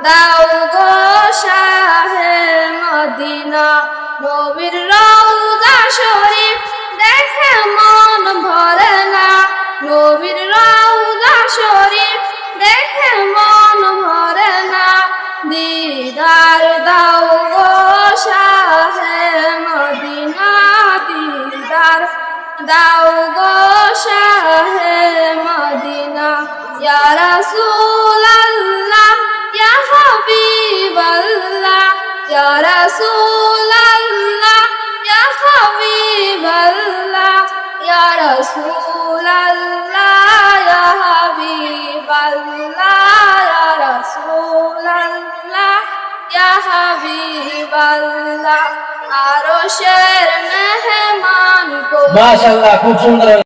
দাও গো শাহে মদিনা। নবীর রওজা শরীফ দেখে মন ভরে না, নবীর রওজা শরীফ দেখে মন ভরে না। দিদার দাও গো শাহে মদিনা, দিদার দাও গো শাহে মদিনা। ইয়া রাসূলাল্লাহ ইয়া হাবিবাল্লাহ, ইয়া রাসূলাল্লাহ ইয়া হাবিবাল্লাহ, ইয়া রাসূলাল্লাহ ইয়া হাবিবাল্লাহ, ইয়া রাসূলাল্লাহ ইয়া হাবিবাল্লাহ। আরশের মেহমান গো। মাশাআল্লাহ, খুব সুন্দর।